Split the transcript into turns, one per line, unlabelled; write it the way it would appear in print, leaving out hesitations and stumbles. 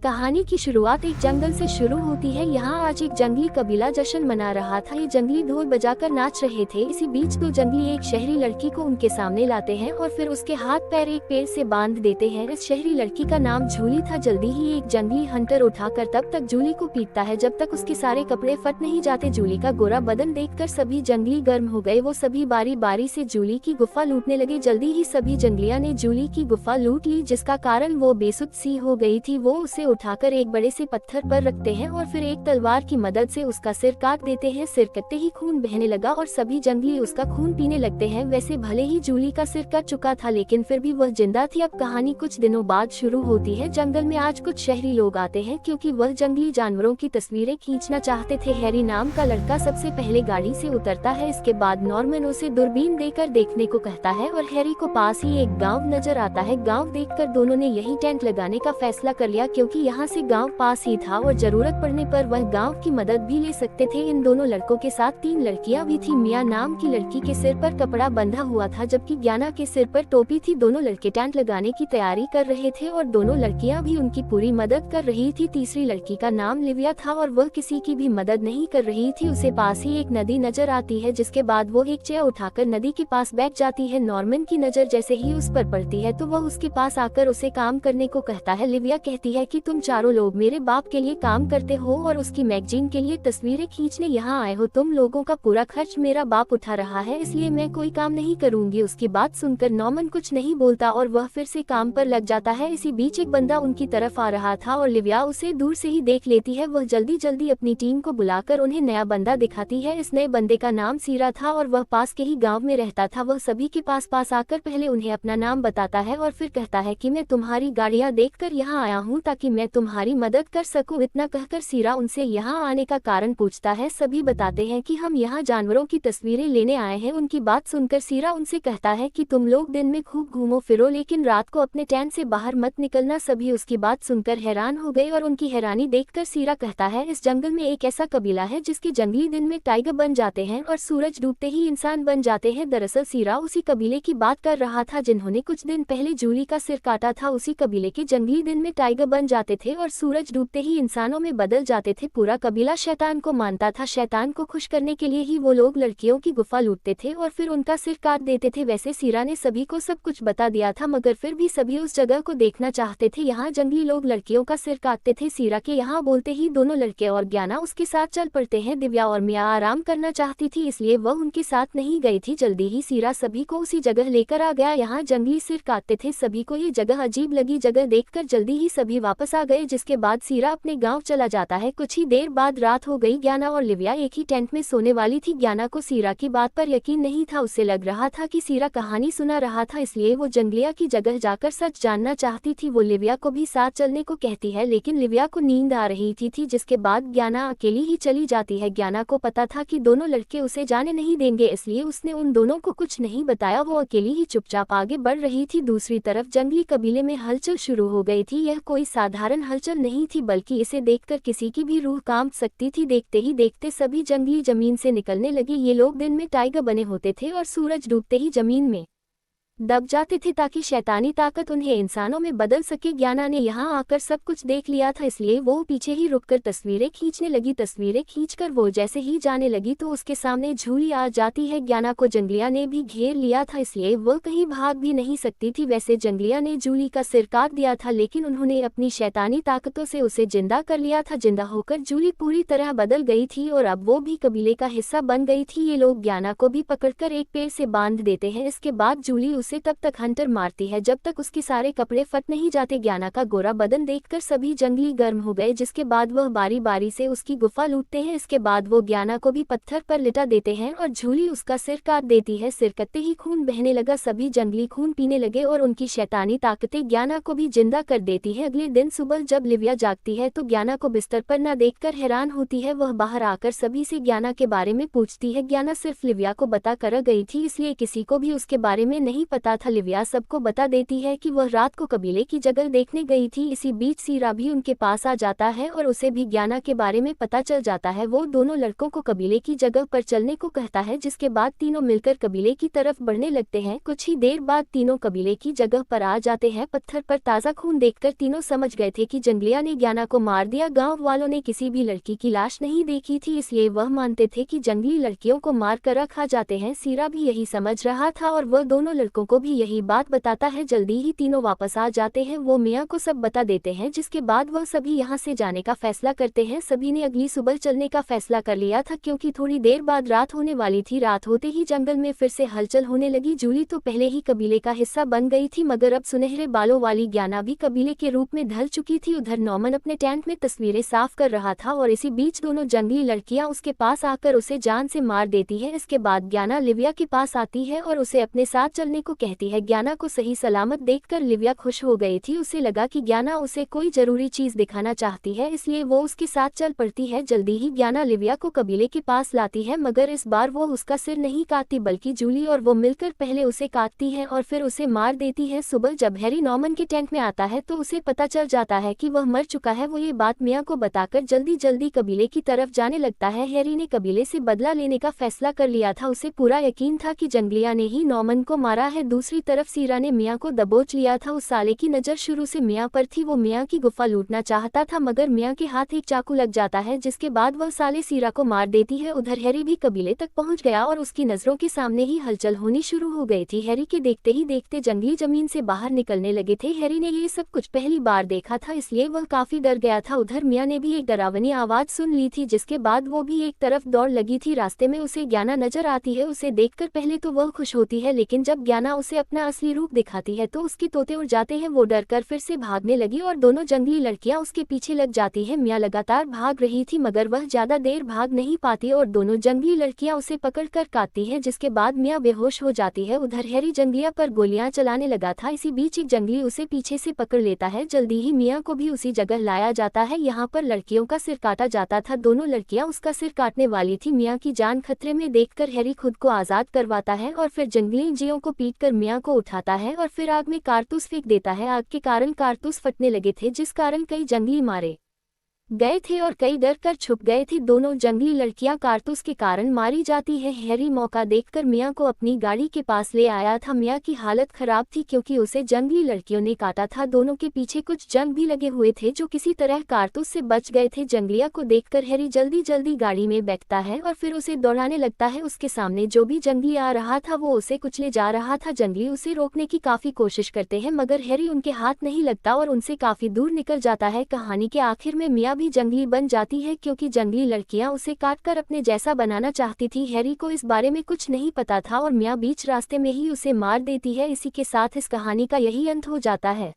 कहानी की शुरुआत एक जंगल से शुरू होती है। यहाँ आज एक जंगली कबीला जश्न मना रहा था। ये जंगली ढोल बजाकर नाच रहे थे। इसी बीच दो जंगली एक शहरी लड़की को उनके सामने लाते हैं और फिर उसके हाथ पैर एक पेड़ से बांध देते हैं। इस शहरी लड़की का नाम जूली था। जल्दी ही एक जंगली हंटर उठाकर तब तक जूली को पीटता है जब तक उसके सारे कपड़े फट नहीं जाते। जूली का गोरा बदन देखकर सभी जंगली गर्म हो गए। वो सभी बारी बारी से जूली की गुफा लूटने लगे। जल्दी ही सभी जंगलिया ने जूली की गुफा लूट ली, जिसका कारण वो बेसुध सी हो गई थी। वो उसे उठाकर एक बड़े से पत्थर पर रखते हैं और फिर एक तलवार की मदद से उसका सिर काट देते हैं। सिर कटते ही खून बहने लगा और सभी जंगली उसका खून पीने लगते हैं। वैसे भले ही जूली का सिर कट चुका था, लेकिन फिर भी वह जिंदा थी। अब कहानी कुछ दिनों बाद शुरू होती है। जंगल में आज कुछ शहरी लोग आते हैं क्योंकि वह जंगली जानवरों की तस्वीरें खींचना चाहते थे। हैरी नाम का लड़का सबसे पहले गाड़ी से उतरता है। इसके बाद नॉर्मन उसे दूरबीन देकर देखने को कहता है और हैरी को पास ही एक गाँव नजर आता है। गाँव देखकर दोनों ने यही टेंट लगाने का फैसला कर लिया क्योंकि यहाँ से गांव पास ही था और जरूरत पड़ने पर वह गांव की मदद भी ले सकते थे। इन दोनों लड़कों के साथ 3 लड़कियां भी थी। मिया नाम की लड़की के सिर पर कपड़ा बंधा हुआ था जबकि ज्ञाना के सिर पर टोपी थी। दोनों लड़के टेंट लगाने की तैयारी कर रहे थे और दोनों लड़कियां भी उनकी पूरी मदद कर रही थी। तीसरी लड़की का नाम लिविया था और वह किसी की भी मदद नहीं कर रही थी। उसे पास ही एक नदी नजर आती है, जिसके बाद वो एक चेयर उठाकर नदी के पास बैठ जाती है। नॉर्मन की नजर जैसे ही उस पर पड़ती है तो वह उसके पास आकर उसे काम करने को कहता है। लिविया कहती है कि तुम चारों लोग मेरे बाप के लिए काम करते हो और उसकी मैगजीन के लिए तस्वीरें खींचने यहाँ आए हो। तुम लोगों का पूरा खर्च मेरा बाप उठा रहा है, इसलिए मैं कोई काम नहीं करूँगी। उसकी बात सुनकर नॉर्मन कुछ नहीं बोलता और वह फिर से काम पर लग जाता है। इसी बीच एक बंदा उनकी तरफ आ रहा था और लिविया उसे दूर से ही देख लेती है। वह जल्दी जल्दी अपनी टीम को बुलाकर उन्हें नया बंदा दिखाती है। इस नए बंदे का नाम सीरा था और वह पास के ही गाँव में रहता था। वह सभी के पास आकर पहले उन्हें अपना नाम बताता है और फिर कहता है कि मैं तुम्हारी गाड़ियाँ देखकर यहाँ आया हूँ ताकि मैं तुम्हारी मदद कर सकूं। इतना कहकर सीरा उनसे यहाँ आने का कारण पूछता है। सभी बताते हैं कि हम यहाँ जानवरों की तस्वीरें लेने आए हैं। उनकी बात सुनकर सीरा उनसे कहता है कि तुम लोग दिन में खूब घूमो फिरो, लेकिन रात को अपने टेंट से बाहर मत निकलना। सभी उसकी बात सुनकर हैरान हो गए और उनकी हैरानी देखकर सीरा कहता है, इस जंगल में एक ऐसा कबीला है जिसके जंगली दिन में टाइगर बन जाते हैं और सूरज डूबते ही इंसान बन जाते हैं। दरअसल सीरा उसी कबीले की बात कर रहा था जिन्होंने कुछ दिन पहले जूली का सिर काटा था। उसी कबीले के जंगली दिन में टाइगर बन जाते थे और सूरज डूबते ही इंसानों में बदल जाते थे। पूरा कबीला शैतान को मानता था। शैतान को खुश करने के लिए ही वो लोग लड़कियों की गुफा लूटते थे और फिर उनका सिर काट देते थे। वैसे सीरा ने सभी को सब कुछ बता दिया था, मगर फिर भी सभी उस जगह को देखना चाहते थे। यहाँ जंगली लोग लड़कियों का सिर काटते थे। सीरा के यहाँ बोलते ही दोनों लड़के और ज्ञाना उसके साथ चल पड़ते हैं। दिव्या और मिया आराम करना चाहती थी, इसलिए वह उनके साथ नहीं गई थी। जल्दी ही सीरा सभी को उसी जगह लेकर आ गया। यहाँ जंगली सिर काटते थे। सभी को ये जगह अजीब लगी। जगह देखकर जल्दी ही सभी वापस आ गए, जिसके बाद सीरा अपने गाँव चला जाता है। कुछ ही देर बाद रात हो गई। ज्ञाना और लिविया एक ही टेंट में सोने वाली थी। ज्ञाना को सीरा की बात पर यकीन नहीं था। उसे लग रहा था कि सीरा कहानी सुना रहा था, इसलिए वो जंगलिया की जगह जाकर सच जानना चाहती थी। वो लिविया को भी साथ चलने को कहती है, लेकिन लिविया को नींद आ रही थी। जिसके बाद ज्ञाना अकेली ही चली जाती है। ज्ञाना को पता था कि दोनों लड़के उसे जाने नहीं देंगे, इसलिए उसने उन दोनों को कुछ नहीं बताया। वो अकेली ही चुपचाप आगे बढ़ रही थी। दूसरी तरफ जंगली कबीले में हलचल शुरू हो गई थी। यह कोई साधारण हलचल नहीं थी, बल्कि इसे देखकर किसी की भी रूह कांप सकती थी। देखते ही देखते सभी जंगली जमीन से निकलने लगे। ये लोग दिन में टाइगर बने होते थे और सूरज डूबते ही जमीन में दब जाते थे ताकि शैतानी ताकत उन्हें इंसानों में बदल सके। ज्ञाना ने यहाँ आकर सब कुछ देख लिया था, इसलिए वो पीछे ही रुककर तस्वीरें खींचने लगी। तस्वीरें खींचकर वो जैसे ही जाने लगी तो उसके सामने जूली आ जाती है। ज्ञाना को जंगलिया ने भी घेर लिया था, इसलिए वह कहीं भाग भी नहीं सकती थी। वैसे जंगलिया ने जूली का सिर काट दिया था, लेकिन उन्होंने अपनी शैतानी ताकतों से उसे जिंदा कर लिया था। जिंदा होकर जूली पूरी तरह बदल गई थी और अब वो भी कबीले का हिस्सा बन गई थी। ये लोग ज्ञाना को भी पकड़कर एक पेड़ से बांध देते हैं। इसके बाद जूली उसे तब तक हंटर मारती है जब तक उसके सारे कपड़े फट नहीं जाते। ज्ञाना का गोरा बदन देखकर सभी जंगली गर्म हो गए, जिसके बाद वह बारी बारी से उसकी गुफा लूटते हैं। इसके बाद वो ज्ञाना को भी पत्थर पर लिटा देते हैं और जूली उसका सिर काट देती है। सिर कटते ही खून बहने लगा। सभी जंगली खून पीने लगे और उनकी शैतानी ताकतें ज्ञाना को भी जिंदा कर देती है। अगले दिन सुबह जब लिविया जागती है तो ज्ञाना को बिस्तर पर न देखकर हैरान होती है। वह बाहर आकर सभी से ज्ञाना के बारे में पूछती है। ज्ञाना सिर्फ लिविया को बता कर गई थी, इसलिए किसी को भी उसके बारे में नहीं पता पता था। लिविया सबको बता देती है कि वह रात को कबीले की जगह देखने गई थी। इसी बीच सीरा भी उनके पास आ जाता है और उसे भी ज्ञाना के बारे में पता चल जाता है। वो दोनों लड़कों को कबीले की जगह पर चलने को कहता है, जिसके बाद तीनों मिलकर कबीले की तरफ बढ़ने लगते हैं। कुछ ही देर बाद तीनों कबीले की जगह पर आ जाते हैं। पत्थर पर ताज़ा खून देखकर तीनों समझ गए थे कि जंगलिया ने ज्ञाना को मार दिया। गाँव वालों ने किसी भी लड़की की लाश नहीं देखी थी, इसलिए वह मानते थे कि जंगली लड़कियों को मार कर खा जाते हैं। सीरा भी यही समझ रहा था और वह दोनों लड़कों को भी यही बात बताता है। जल्दी ही तीनों वापस आ जाते हैं। वो मियाँ को सब बता देते हैं, जिसके बाद वह सभी यहाँ से जाने का फैसला करते हैं। सभी ने अगली सुबह चलने का फैसला कर लिया था, क्योंकि थोड़ी देर बाद रात होने वाली थी। रात होते ही जंगल में फिर से हलचल होने लगी। जूली तो पहले ही कबीले का हिस्सा बन गई थी, मगर अब सुनहरे बालों वाली ज्ञाना भी कबीले के रूप में ढल चुकी थी। उधर नॉमन अपने टेंट में तस्वीरें साफ कर रहा था और इसी बीच दोनों जंगली लड़कियां उसके पास आकर उसे जान से मार देती है। इसके बाद ज्ञाना लिविया के पास आती है और उसे अपने साथ चलने को कहती है। ज्ञाना को सही सलामत देखकर लिविया खुश हो गई थी। उसे लगा कि ज्ञाना उसे कोई जरूरी चीज दिखाना चाहती है, इसलिए वो उसके साथ चल पड़ती है। जल्दी ही ज्ञाना लिविया को कबीले के पास लाती है, मगर इस बार वो उसका सिर नहीं काटती, बल्कि जूली और वो मिलकर पहले उसे काटती है और फिर उसे मार देती है। सुबह जब हैरी नॉमन के टेंट में आता है तो उसे पता चल जाता है कि वह मर चुका है। वो ये बात मियाँ को बताकर जल्दी जल्दी कबीले की तरफ जाने लगता है। हैरी ने कबीले से बदला लेने का फैसला कर लिया था। उसे पूरा यकीन था कि जंगलिया ने ही नॉमन को मारा है। दूसरी तरफ सीरा ने मियाँ को दबोच लिया था। उस साले की नज़र शुरू से मियाँ पर थी। वो मियाँ की गुफा लूटना चाहता था, मगर मियाँ के हाथ एक चाकू लग जाता है, जिसके बाद वह साले सीरा को मार देती है। उधर हैरी भी कबीले तक पहुँच गया और उसकी नज़रों के सामने ही हलचल होनी शुरू हो गई थी। हैरी के देखते ही देखते जंगली जमीन से बाहर निकलने लगे थे। हैरी ने ये सब कुछ पहली बार देखा था, इसलिए वह काफी डर गया था। उधर मियाँ ने भी एक डरावनी आवाज सुन ली थी, जिसके बाद वो भी एक तरफ दौड़ लगी थी। रास्ते में उसे ज्ञाना नजर आती है। उसे देखकर पहले तो वह खुश होती है, लेकिन जब ज्ञाना उसे अपना असली रूप दिखाती है तो उसके तोते उड़ जाते हैं। वो डर कर फिर से भागने लगी और दोनों जंगली लड़कियां उसके पीछे लग जाती है। मियाँ लगातार भाग रही थी, मगर वह ज्यादा देर भाग नहीं पाती और दोनों जंगली लड़कियां उसे पकड़कर काटती हैं, जिसके बाद मियाँ बेहोश हो जाती है। उधर हैरी जंगलिया पर गोलियां चलाने लगा था। इसी बीच एक जंगली उसे पीछे से पकड़ लेता है। जल्दी ही मियाँ को भी उसी जगह लाया जाता है। यहाँ पर लड़कियों का सिर काटा जाता था। दोनों लड़कियां उसका सिर काटने वाली थी। मियाँ की जान खतरे में देखकर हैरी खुद को आजाद करवाता है और फिर जंगली जीवों को पीटकर मियाँ को उठाता है और फिर आग में कारतूस फेंक देता है। आग के कारण कारतूस फटने लगे थे, जिस कारण कई जंगली मारे गए थे और कई डर कर छुप गए थे। दोनों जंगली लड़कियां कारतूस के कारण मारी जाती है। हैरी मौका देखकर मियाँ को अपनी गाड़ी के पास ले आया था। मियाँ की हालत खराब थी, क्योंकि उसे जंगली लड़कियों ने काटा था। दोनों के पीछे कुछ जंग भी लगे हुए थे, जो किसी तरह कारतूस से बच गए थे। जंगलिया को देखकर हैरी जल्दी जल्दी गाड़ी में बैठता है और फिर उसे दौड़ाने लगता है। उसके सामने जो भी जंगली आ रहा था वो उसे कुचले जा रहा था। जंगली उसे रोकने की काफी कोशिश करते हैं, मगर हैरी उनके हाथ नहीं लगता और उनसे काफी दूर निकल जाता है। कहानी के आखिर में मियाँ भी जंगली बन जाती है, क्योंकि जंगली लड़कियां उसे काटकर अपने जैसा बनाना चाहती थी। हैरी को इस बारे में कुछ नहीं पता था और मियाँ बीच रास्ते में ही उसे मार देती है। इसी के साथ इस कहानी का यही अंत हो जाता है।